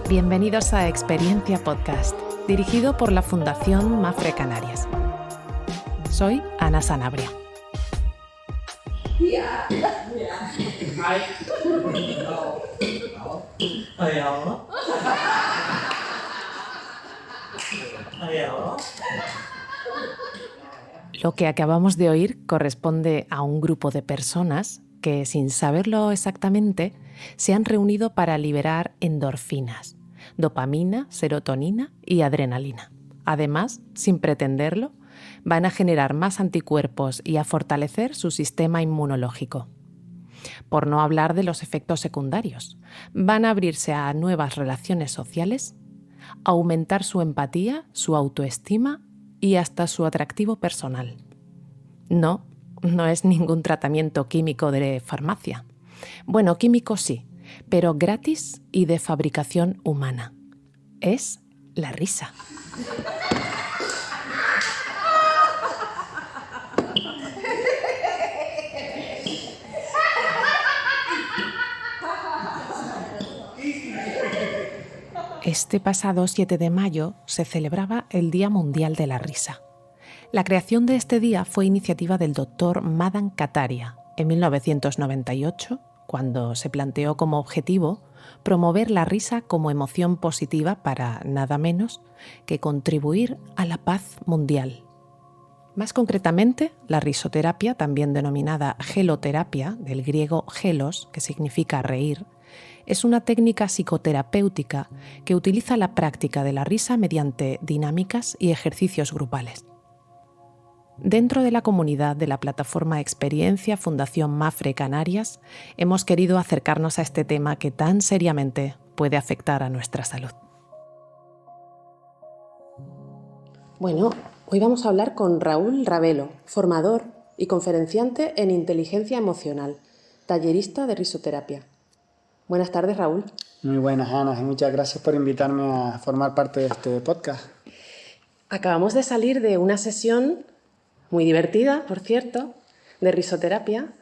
Bienvenidos a Experiencia Podcast, dirigido por la Fundación Mapfre Canarias. Soy Ana Sanabria. Lo que acabamos de oír corresponde a un grupo de personas que, sin saberlo exactamente, se han reunido para liberar endorfinas, dopamina, serotonina y adrenalina. Además, sin pretenderlo, van a generar más anticuerpos y a fortalecer su sistema inmunológico. Por no hablar de los efectos secundarios, van a abrirse a nuevas relaciones sociales, aumentar su empatía, su autoestima y hasta su atractivo personal. No es ningún tratamiento químico de farmacia. Bueno, químico sí, pero gratis y de fabricación humana. Es la risa. Este pasado 7 de mayo se celebraba el Día Mundial de la Risa. La creación de este día fue iniciativa del doctor Madan Kataria en 1998, cuando se planteó como objetivo promover la risa como emoción positiva para nada menos que contribuir a la paz mundial. Más concretamente, la risoterapia, también denominada geloterapia, del griego gelos, que significa reír, es una técnica psicoterapéutica que utiliza la práctica de la risa mediante dinámicas y ejercicios grupales. Dentro de la comunidad de la plataforma Experiencia Fundación Mapfre Canarias, hemos querido acercarnos a este tema que tan seriamente puede afectar a nuestra salud. Bueno, hoy vamos a hablar con Raúl Ravelo, formador y conferenciante en inteligencia emocional, tallerista de risoterapia. Buenas tardes, Raúl. Muy buenas, Ana, y muchas gracias por invitarme a formar parte de este podcast. Acabamos de salir de una sesión muy divertida, por cierto, de risoterapia,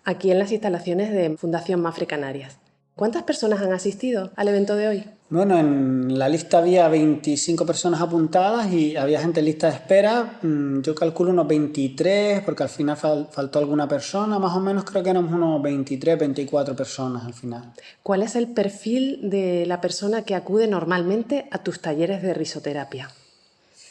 aquí en las instalaciones de Fundación Mapfre Canarias. ¿Cuántas personas han asistido al evento de hoy? Bueno, en la lista había 25 personas apuntadas y había gente en lista de espera. Yo calculo unos 23, porque al final faltó alguna persona. Más o menos creo que éramos unos 23, 24 personas al final. ¿Cuál es el perfil de la persona que acude normalmente a tus talleres de risoterapia?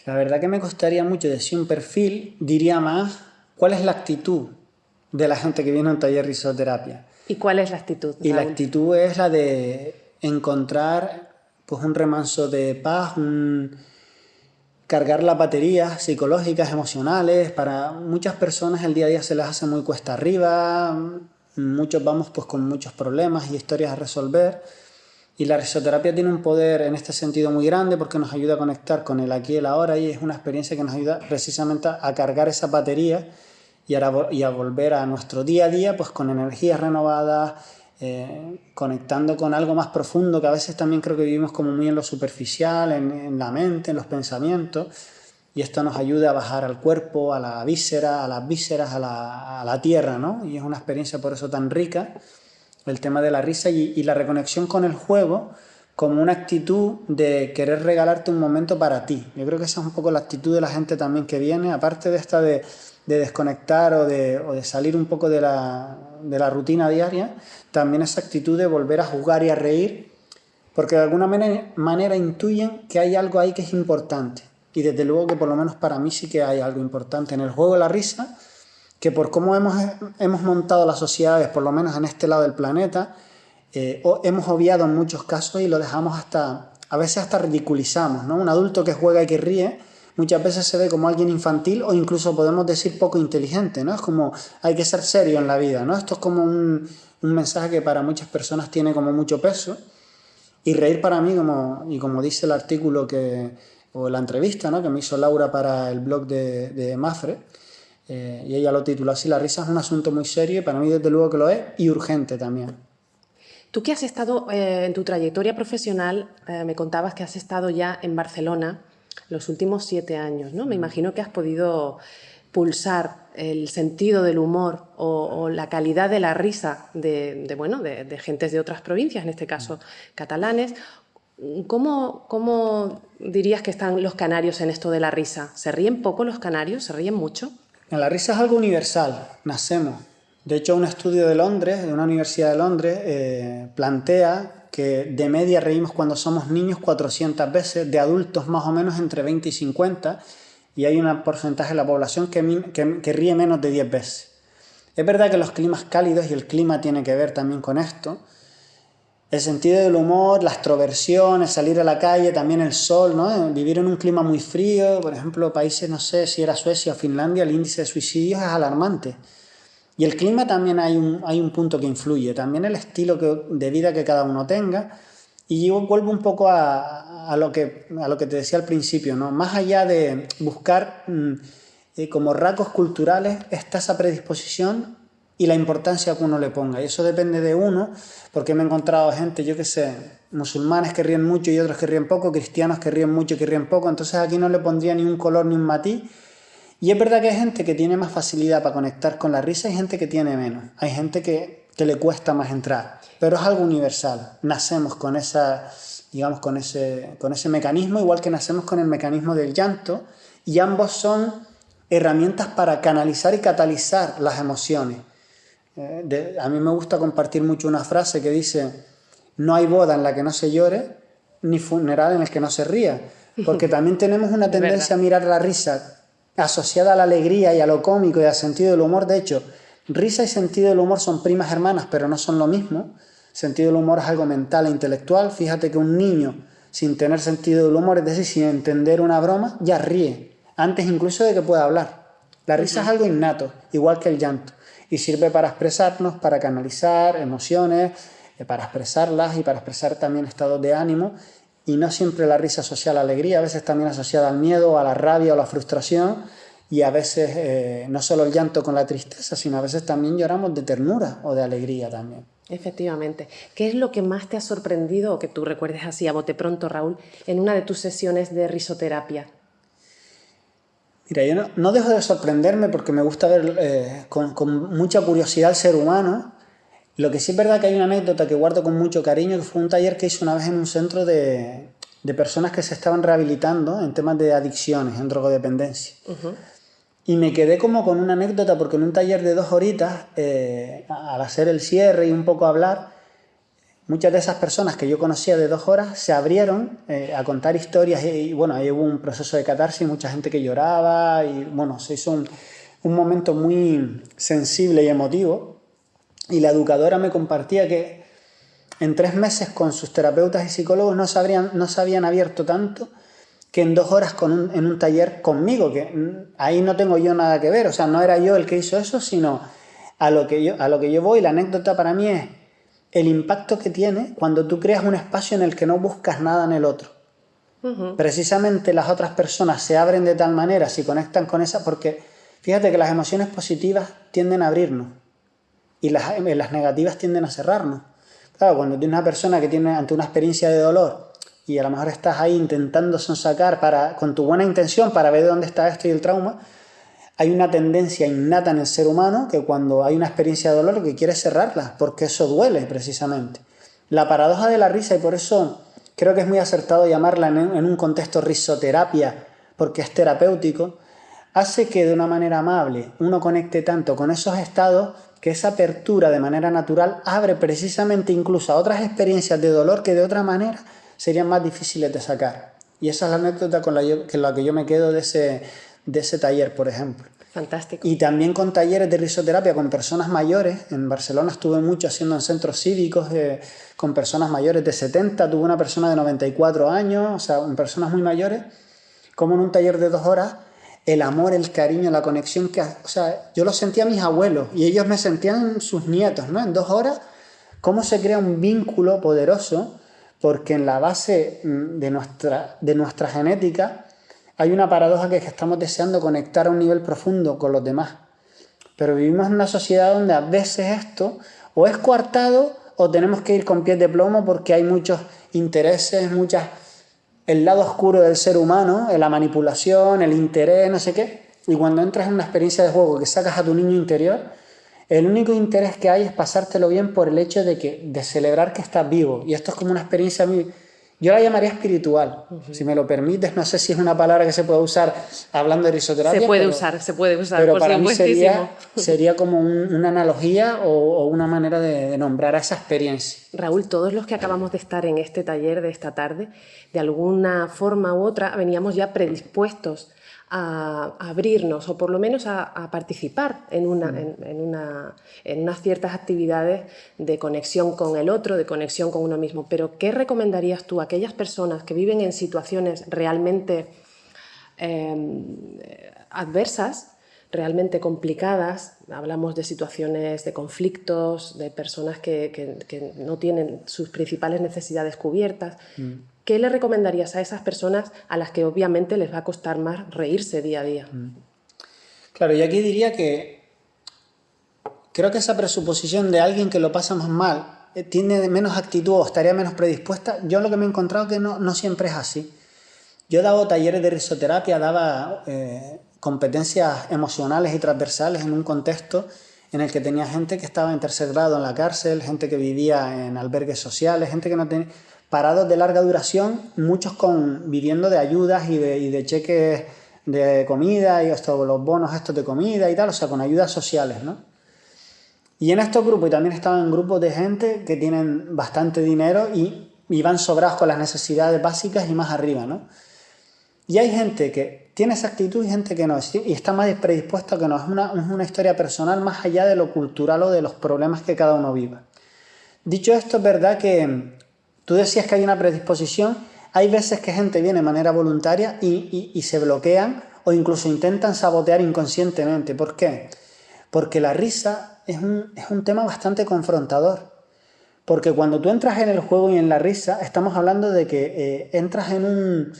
La verdad que me costaría mucho decir un perfil, diría más cuál es la actitud de la gente que viene a un taller de risoterapia. ¿Y cuál es la actitud, Raúl? Y la actitud es la de encontrar pues un remanso de paz, cargar las baterías psicológicas, emocionales. Para muchas personas el día a día se les hace muy cuesta arriba, muchos vamos pues con muchos problemas y historias a resolver. Y la risoterapia tiene un poder en este sentido muy grande porque nos ayuda a conectar con el aquí y el ahora, y es una experiencia que nos ayuda precisamente a cargar esas baterías y a volver a nuestro día a día pues con energías renovadas, conectando con algo más profundo, que a veces también creo que vivimos como muy en lo superficial, en la mente, en los pensamientos, y esto nos ayuda a bajar al cuerpo, a la víscera, a las vísceras, a la tierra, ¿no? Y es una experiencia por eso tan rica, el tema de la risa y la reconexión con el juego como una actitud de querer regalarte un momento para ti. Yo creo que esa es un poco la actitud de la gente también que viene, aparte de esta de desconectar o de salir un poco de la rutina diaria, también esa actitud de volver a jugar y a reír, porque de alguna manera intuyen que hay algo ahí que es importante. Y desde luego que por lo menos para mí sí que hay algo importante en el juego de la risa, que por cómo hemos montado las sociedades, por lo menos en este lado del planeta, hemos obviado en muchos casos y lo dejamos a veces hasta ridiculizamos, ¿no? Un adulto que juega y que ríe muchas veces se ve como alguien infantil o incluso podemos decir poco inteligente, ¿no? Es como hay que ser serio en la vida, ¿no? Esto es como un mensaje que para muchas personas tiene como mucho peso, y reír para mí, como dice el artículo o la entrevista, ¿no? Que me hizo Laura para el blog de Mapfre, y ella lo tituló así: la risa es un asunto muy serio, y para mí desde luego que lo es, y urgente también. Tú que has estado en tu trayectoria profesional, me contabas que has estado ya en Barcelona los últimos 7 años, ¿no? Me imagino que has podido pulsar el sentido del humor o la calidad de la risa de gentes de otras provincias, en este caso catalanes. ¿Cómo dirías que están los canarios en esto de la risa? ¿Se ríen poco los canarios? ¿Se ríen mucho? La risa es algo universal, nacemos. De hecho, un estudio de Londres, de una universidad de Londres, plantea que de media reímos cuando somos niños 400 veces, de adultos más o menos entre 20 y 50, y hay un porcentaje de la población que ríe menos de 10 veces. Es verdad que los climas cálidos, y el clima tiene que ver también con esto, el sentido del humor, la extroversión, el salir a la calle, también el sol, ¿no? Vivir en un clima muy frío, por ejemplo, países, no sé si era Suecia o Finlandia, el índice de suicidios es alarmante. Y el clima también hay un punto que influye, también el estilo de vida que cada uno tenga. Y yo vuelvo un poco a lo que te decía al principio, ¿no? Más allá de buscar como rasgos culturales, está esa predisposición y la importancia que uno le ponga. Y eso depende de uno, porque me he encontrado gente, yo qué sé, musulmanes que ríen mucho y otros que ríen poco, cristianos que ríen mucho y que ríen poco, entonces aquí no le pondría ni un color ni un matiz. Y es verdad que hay gente que tiene más facilidad para conectar con la risa y gente que tiene menos. Hay gente que le cuesta más entrar, pero es algo universal. Nacemos con digamos, con ese mecanismo, igual que nacemos con el mecanismo del llanto, y ambos son herramientas para canalizar y catalizar las emociones. A mí me gusta compartir mucho una frase que dice: no hay boda en la que no se llore, ni funeral en el que no se ría, porque también tenemos una tendencia a mirar la risa asociada a la alegría y a lo cómico y al sentido del humor. De hecho, risa y sentido del humor son primas hermanas, pero no son lo mismo. Sentido del humor es algo mental e intelectual. Fíjate que un niño sin tener sentido del humor, es decir, sin entender una broma, ya ríe, antes incluso de que pueda hablar. La risa es algo innato, igual que el llanto, y sirve para expresarnos, para canalizar emociones, para expresarlas y para expresar también estados de ánimo. Y no siempre la risa asocia a la alegría, a veces también asociada al miedo, a la rabia o a la frustración, y a veces no solo el llanto con la tristeza, sino a veces también lloramos de ternura o de alegría también. Efectivamente. ¿Qué es lo que más te ha sorprendido, o que tú recuerdes así a bote pronto, Raúl, en una de tus sesiones de risoterapia? Mira, yo no dejo de sorprenderme porque me gusta ver con mucha curiosidad al ser humano. Lo que sí es verdad que hay una anécdota que guardo con mucho cariño, que fue un taller que hice una vez en un centro de personas que se estaban rehabilitando en temas de adicciones, en drogodependencia. Uh-huh. Y me quedé como con una anécdota porque en un taller de 2 horitas, al hacer el cierre y un poco hablar, muchas de esas personas que yo conocía de 2 horas se abrieron a contar historias y bueno, ahí hubo un proceso de catarsis, mucha gente que lloraba y bueno, se hizo un momento muy sensible y emotivo. Y la educadora me compartía que en 3 meses con sus terapeutas y psicólogos no se habían abierto tanto que en 2 horas en un taller conmigo, que ahí no tengo yo nada que ver, o sea, no era yo el que hizo eso, sino a lo que yo voy. La anécdota para mí es el impacto que tiene cuando tú creas un espacio en el que no buscas nada en el otro. Uh-huh. Precisamente las otras personas se abren de tal manera, si conectan con esa, porque fíjate que las emociones positivas tienden a abrirnos y las negativas tienden a cerrarnos. Claro, cuando tienes una persona que tiene ante una experiencia de dolor y a lo mejor estás ahí intentando sonsacar con tu buena intención para ver de dónde está esto y el trauma, hay una tendencia innata en el ser humano que cuando hay una experiencia de dolor lo que quiere es cerrarla, porque eso duele precisamente. La paradoja de la risa, y por eso creo que es muy acertado llamarla en un contexto risoterapia, porque es terapéutico, hace que de una manera amable uno conecte tanto con esos estados que esa apertura de manera natural abre precisamente incluso a otras experiencias de dolor que de otra manera serían más difíciles de sacar. Y esa es la anécdota con la que yo me quedo de ese taller, por ejemplo. Fantástico. Y también con talleres de risoterapia con personas mayores. En Barcelona estuve mucho haciendo en centros cívicos con personas mayores de 70, tuve una persona de 94 años, o sea, en personas muy mayores, como en un taller de 2 horas, el amor, el cariño, la conexión, o sea, yo lo sentía a mis abuelos y ellos me sentían sus nietos, ¿no? En 2 horas, cómo se crea un vínculo poderoso, porque en la base de nuestra genética hay una paradoja que es que estamos deseando conectar a un nivel profundo con los demás. Pero vivimos en una sociedad donde a veces esto o es coartado o tenemos que ir con pies de plomo porque hay muchos intereses, el lado oscuro del ser humano, la manipulación, el interés, no sé qué. Y cuando entras en una experiencia de juego que sacas a tu niño interior, el único interés que hay es pasártelo bien por el hecho de celebrar que estás vivo. Y esto es como una experiencia a mí Yo la llamaría espiritual, si me lo permites. No sé si es una palabra que se puede usar hablando de risoterapia. Se puede usar, pero por para mí supuestísimo. sería como una analogía o una manera de nombrar a esa experiencia. Raúl, todos los que acabamos de estar en este taller de esta tarde, de alguna forma u otra, veníamos ya predispuestos a abrirnos o por lo menos a participar en unas ciertas actividades de conexión con el otro, de conexión con uno mismo. Pero ¿qué recomendarías tú a aquellas personas que viven en situaciones realmente adversas, realmente complicadas? Hablamos de situaciones de conflictos, de personas que no tienen sus principales necesidades cubiertas. ¿Qué le recomendarías a esas personas a las que obviamente les va a costar más reírse día a día? Claro, yo aquí diría que creo que esa presuposición de alguien que lo pasa más mal tiene menos actitud o estaría menos predispuesta, yo lo que me he encontrado que no siempre es así. Yo he dado talleres de risoterapia, daba competencias emocionales y transversales en un contexto en el que tenía gente que estaba en tercer grado en la cárcel, gente que vivía en albergues sociales, gente que no tenía... parados de larga duración, muchos viviendo de ayudas y de cheques de comida y los bonos estos de comida y tal, o sea, con ayudas sociales, ¿no? Y en estos grupos, y también estaban en grupos de gente que tienen bastante dinero y van sobrados con las necesidades básicas y más arriba, ¿no? Y hay gente que tiene esa actitud y gente que no, y está más predispuesta que no. Es una historia personal más allá de lo cultural o de los problemas que cada uno viva. Dicho esto, es verdad que tú decías que hay una predisposición. Hay veces que gente viene de manera voluntaria y se bloquean o incluso intentan sabotear inconscientemente. ¿Por qué? Porque la risa es un tema bastante confrontador. Porque cuando tú entras en el juego y en la risa, estamos hablando de que entras en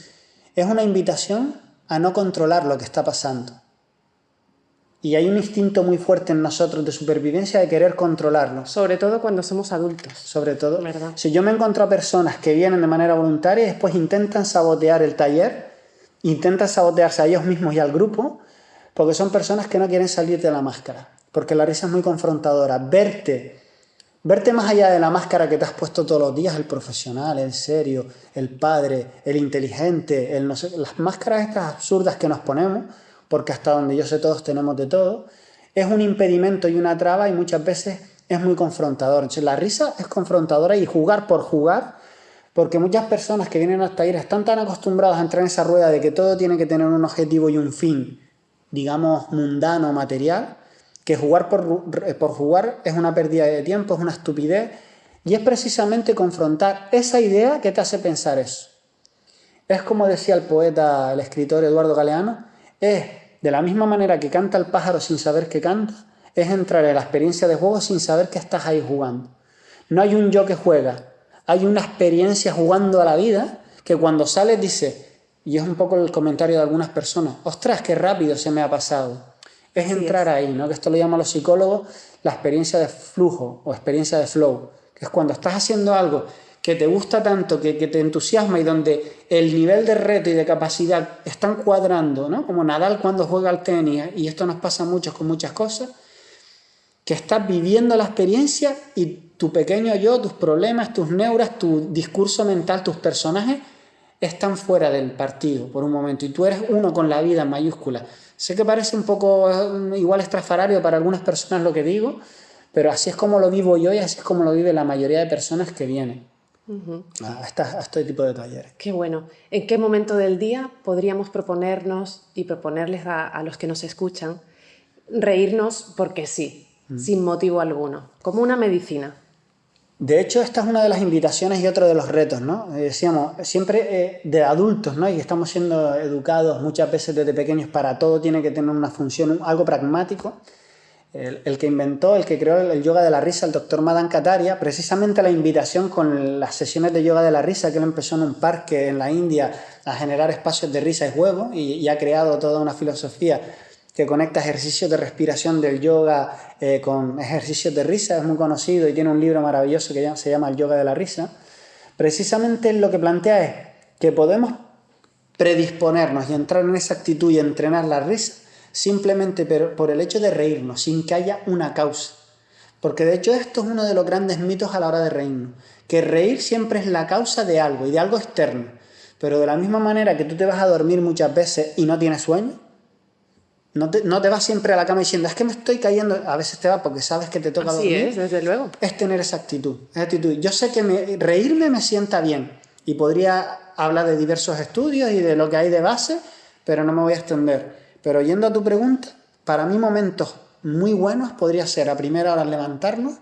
es una invitación a no controlar lo que está pasando. Y hay un instinto muy fuerte en nosotros de supervivencia de querer controlarlo. Sobre todo cuando somos adultos. Sobre todo. ¿Verdad? Si yo me encuentro a personas que vienen de manera voluntaria y después intentan sabotear el taller, intentan sabotearse a ellos mismos y al grupo, porque son personas que no quieren salir de la máscara. Porque la risa es muy confrontadora. Verte más allá de la máscara que te has puesto todos los días, el profesional, el serio, el padre, el inteligente, no sé, las máscaras estas absurdas que nos ponemos, porque hasta donde yo sé todos tenemos de todo, es un impedimento y una traba y muchas veces es muy confrontador. Entonces, la risa es confrontadora y jugar por jugar, porque muchas personas que vienen al taller están tan acostumbrados a entrar en esa rueda de que todo tiene que tener un objetivo y un fin, digamos, mundano, material, que jugar por jugar es una pérdida de tiempo, es una estupidez, y es precisamente confrontar esa idea que te hace pensar eso. Es como decía el poeta, el escritor Eduardo Galeano, es de la misma manera que canta el pájaro sin saber que canta, es entrar en la experiencia de juego sin saber que estás ahí jugando. No hay un yo que juega, hay una experiencia jugando a la vida que cuando sales dice, y es un poco el comentario de algunas personas, ostras, qué rápido se me ha pasado. Es entrar ahí, ¿no? Que esto lo llaman los psicólogos la experiencia de flujo o experiencia de flow, que es cuando estás haciendo algo que te gusta tanto, que te entusiasma y donde el nivel de reto y de capacidad están cuadrando, ¿no? Como Nadal cuando juega al tenis, y esto nos pasa mucho con muchas cosas, que estás viviendo la experiencia y tu pequeño yo, tus problemas, tus neuras, tu discurso mental, tus personajes están fuera del partido por un momento y tú eres uno con la vida en mayúscula. Sé que parece un poco igual estrafalario para algunas personas lo que digo, pero así es como lo vivo yo y así es como lo vive la mayoría de personas que vienen a este tipo de talleres. Qué bueno. ¿En qué momento del día podríamos proponernos y proponerles a los que nos escuchan reírnos porque sí, sin motivo alguno, como una medicina? De hecho, esta es una de las invitaciones y otro de los retos, ¿no? Decíamos, siempre de adultos, ¿no? Y estamos siendo educados muchas veces desde pequeños para todo tiene que tener una función, algo pragmático. El que inventó, el que creó el yoga de la risa, el doctor Madan Kataria, precisamente la invitación con las sesiones de yoga de la risa, que él empezó en un parque en la India a generar espacios de risa y juego y ha creado toda una filosofía que conecta ejercicios de respiración del yoga con ejercicios de risa, es muy conocido y tiene un libro maravilloso que se llama El yoga de la risa. Precisamente lo que plantea es que podemos predisponernos y entrar en esa actitud y entrenar la risa simplemente por el hecho de reírnos, sin que haya una causa. Porque de hecho esto es uno de los grandes mitos a la hora de reírnos, que reír siempre es la causa de algo y de algo externo. Pero de la misma manera que tú te vas a dormir muchas veces y no tienes sueño, no te vas siempre a la cama diciendo, es que me estoy cayendo. A veces te vas porque sabes que te toca dormir. Así es, desde luego. Es tener esa actitud. Yo sé que reírme me sienta bien y podría hablar de diversos estudios y de lo que hay de base, pero no me voy a extender. Pero yendo a tu pregunta, para mí momentos muy buenos podría ser a primera hora al levantarnos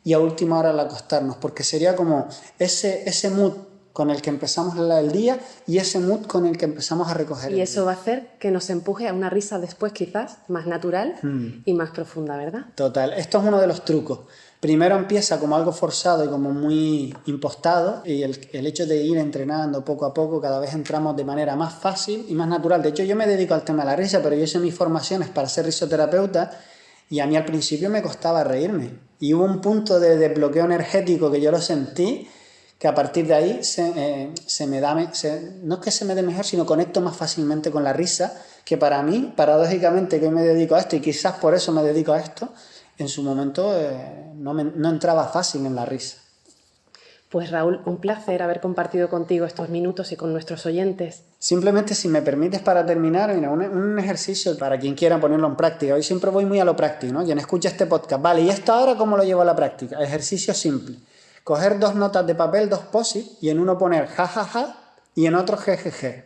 y a última hora al acostarnos, porque sería como ese mood con el que empezamos el día y ese mood con el que empezamos a recoger el día. Y eso va a hacer que nos empuje a una risa después quizás más natural y más profunda, ¿verdad? Total, esto es uno de los trucos. Primero empieza como algo forzado y como muy impostado, y el hecho de ir entrenando poco a poco, cada vez entramos de manera más fácil y más natural. De hecho, yo me dedico al tema de la risa, pero yo hice mis formaciones para ser risoterapeuta y a mí al principio me costaba reírme. Y hubo un punto de desbloqueo energético que yo lo sentí, que a partir de ahí no es que se me dé mejor, sino conecto más fácilmente con la risa, que para mí, paradójicamente, que me dedico a esto, y quizás por eso me dedico a esto, en su momento no entraba fácil en la risa. Pues Raúl, un placer haber compartido contigo estos minutos y con nuestros oyentes. Simplemente, si me permites para terminar, mira, un ejercicio para quien quiera ponerlo en práctica. Hoy siempre voy muy a lo práctico, ¿no? Quien escucha este podcast, vale, ¿y esto ahora cómo lo llevo a la práctica? Ejercicio simple. Coger 2 notas de papel, 2 post-it, y en uno poner jajaja y en otro jejeje.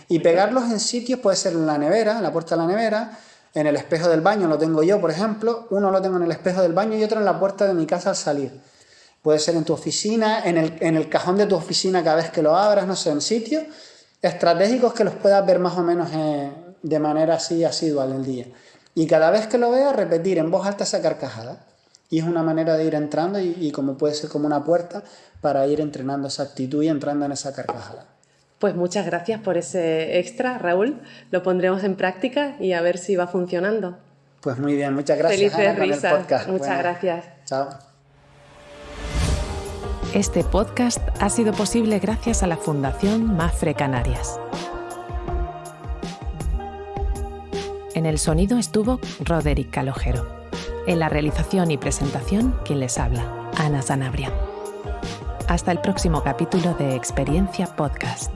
Y pegarlos en sitios, puede ser en la nevera, en la puerta de la nevera, en el espejo del baño, lo tengo yo, por ejemplo. Uno lo tengo en el espejo del baño y otro en la puerta de mi casa al salir. Puede ser en tu oficina, en el cajón de tu oficina cada vez que lo abras, no sé, en sitios estratégicos que los puedas ver más o menos de manera así asidua en el día. Y cada vez que lo veas, repetir en voz alta esa carcajada. Y es una manera de ir entrando y como puede ser como una puerta para ir entrenando esa actitud y entrando en esa carcajada. Pues muchas gracias por ese extra, Raúl. Lo pondremos en práctica y a ver si va funcionando. Pues muy bien, muchas gracias. Felices Ana, risas. con el podcast. Muchas gracias. Chao. Este podcast ha sido posible gracias a la Fundación Mapfre Canarias. En el sonido estuvo Roderick Calogero. En la realización y presentación, quien les habla, Ana Sanabria. Hasta el próximo capítulo de Experiencia Podcast.